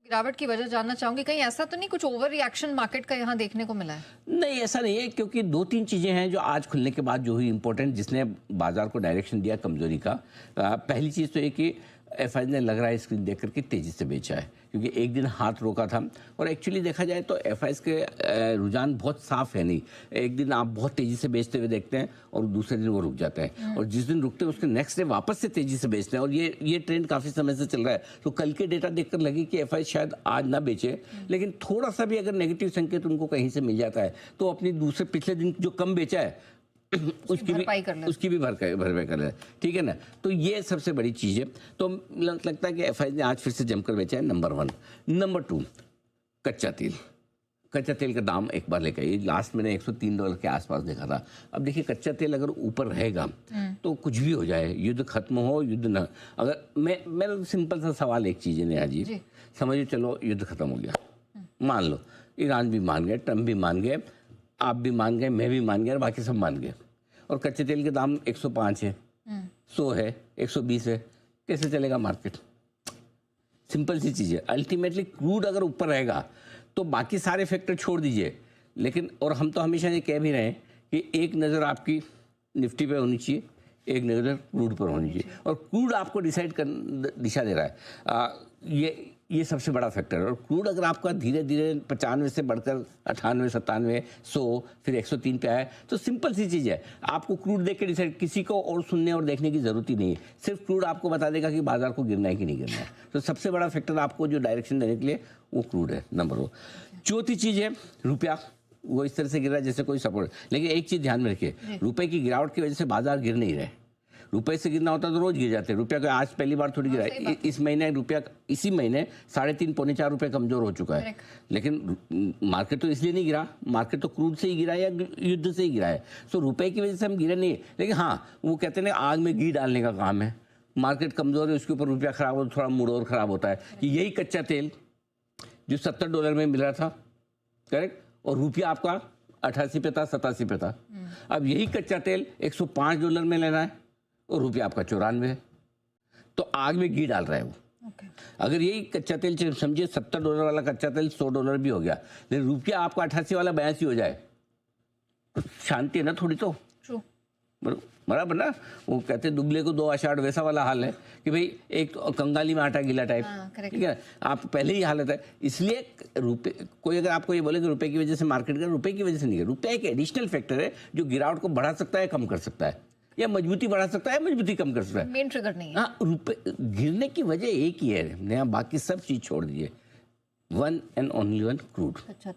गिरावट की वजह जानना चाहूंगी, कहीं ऐसा तो नहीं कुछ ओवर रिएक्शन मार्केट का यहाँ देखने को मिला है? नहीं, ऐसा नहीं है, क्योंकि दो तीन चीज़ें हैं जो आज खुलने के बाद जो हुई इम्पोर्टेंट, जिसने बाजार को डायरेक्शन दिया कमजोरी का। पहली चीज़ तो ये कि एफआईआई ने लग रहा है स्क्रीन देख करके तेज़ी से बेचा है, क्योंकि एक दिन हाथ रोका था। और एक्चुअली देखा जाए तो एफआईआई के रुझान बहुत साफ है नहीं। एक दिन आप बहुत तेज़ी से बेचते हुए देखते हैं और दूसरे दिन वो रुक जाते हैं, और जिस दिन रुकते हैं उसके नेक्स्ट डे वापस से तेज़ी से बेचते हैं, और ये ट्रेंड काफ़ी समय से चल रहा है। तो कल के डेटा देखकर लगे कि एफआईआई शायद आज ना बेचे, लेकिन थोड़ा सा भी अगर नेगेटिव संकेत उनको कहीं से मिल जाता है तो अपनी दूसरे पिछले दिन जो कम बेचा है उसकी भी भरपाई कर ले, ठीक है ना। तो ये सबसे बड़ी चीज़ है। तो लगता है कि एफआईआई ने आज फिर से जमकर बेचा है, नंबर 1। नंबर 2, कच्चा तेल का दाम एक बार लेकर आइए। लास्ट मैंने $103 के आसपास देखा था। अब देखिए, कच्चा तेल अगर ऊपर रहेगा तो कुछ भी हो जाए, युद्ध खत्म हो युद्ध ना, अगर मेरा सिंपल सा सवाल एक चीज़ है नेहा जी, समझिए चलो युद्ध खत्म हो गया, मान लो ईरान भी मान गए, ट्रम्प भी मान गए, आप भी मान गए, मैं भी मान गया, बाकी सब मान गए, और कच्चे तेल के दाम 105 है, 100 है, 120 है, कैसे चलेगा मार्केट? सिंपल सी चीज़ है। अल्टीमेटली क्रूड अगर ऊपर रहेगा तो बाकी सारे फैक्टर छोड़ दीजिए, लेकिन और हम तो हमेशा ये कह भी रहे हैं कि एक नज़र आपकी निफ्टी पे होनी चाहिए, एक नज़र क्रूड पर होनी चाहिए, और क्रूड आपको डिसाइड कर दिशा दे रहा है। ये सबसे बड़ा फैक्टर है। और क्रूड अगर आपका धीरे धीरे 95 से बढ़कर 98, 97, 100, फिर 103 पे आए, तो सिंपल सी चीज़ है, आपको क्रूड देख के डिसाइड, किसी को और सुनने और देखने की ज़रूरत ही नहीं है। सिर्फ क्रूड आपको बता देगा कि बाजार को गिरना है कि नहीं गिरना है। तो सबसे बड़ा फैक्टर आपको जो डायरेक्शन देने के लिए वो क्रूड है, नंबर 2। चौथी चीज़ है रुपया, वो इस तरह से गिर रहा है जैसे कोई सपोर्ट। लेकिन एक चीज़ ध्यान में रखिए, रुपये की गिरावट की वजह से बाजार गिर नहीं रहे। रुपए से गिरना होता तो रोज गिर जाते। रुपया का आज पहली बार थोड़ी गिरा है। इस महीने रुपया इसी महीने 3.5 पौने 4 रुपये कमजोर हो चुका है। लेकिन मार्केट तो इसलिए नहीं गिरा, मार्केट तो क्रूड से ही गिरा है या युद्ध से ही गिरा है। सो रुपए की वजह से हम गिरे नहीं। लेकिन हाँ, वो कहते हैं आग में घी डालने का काम है। मार्केट कमजोर है, उसके ऊपर रुपया खराब हो तो थोड़ा मूड और खराब होता है कि यही कच्चा तेल जो $70 में मिल रहा था, करेक्ट, और रुपया आपका 88 पे था, 87 पे था। अब यही कच्चा तेल $105 में लेना है और रुपया आपका 94 है, तो आग में घी डाल रहा है वो। अगर यही कच्चा तेल समझिए $70 वाला कच्चा तेल $100 भी हो गया, लेकिन रुपया आपका 88 वाला 82 हो जाए, तो शांति है ना थोड़ी तो। बराबर ना। वो कहते दुबले को 2 आषाढ़, वैसा वाला हाल है कि भाई एक तो कंगाली में आटा गीला टाइप, ठीक है। आप पहले ही हालत है। इसलिए रुपए, कोई अगर आपको ये बोले कि रुपए की वजह से मार्केट का, रुपए की वजह से नहीं है। रुपया एक एडिशनल फैक्टर है जो गिरावट को बढ़ा सकता है, कम कर सकता है, या मजबूती बढ़ा सकता है, मजबूती कम कर सकता है। मेन ट्रिगर नहीं है। हाँ, रुपए गिरने की वजह एक ही है, नया बाकी सब चीज छोड़ दीजिए, 1 and only 1 क्रूड। अच्छा।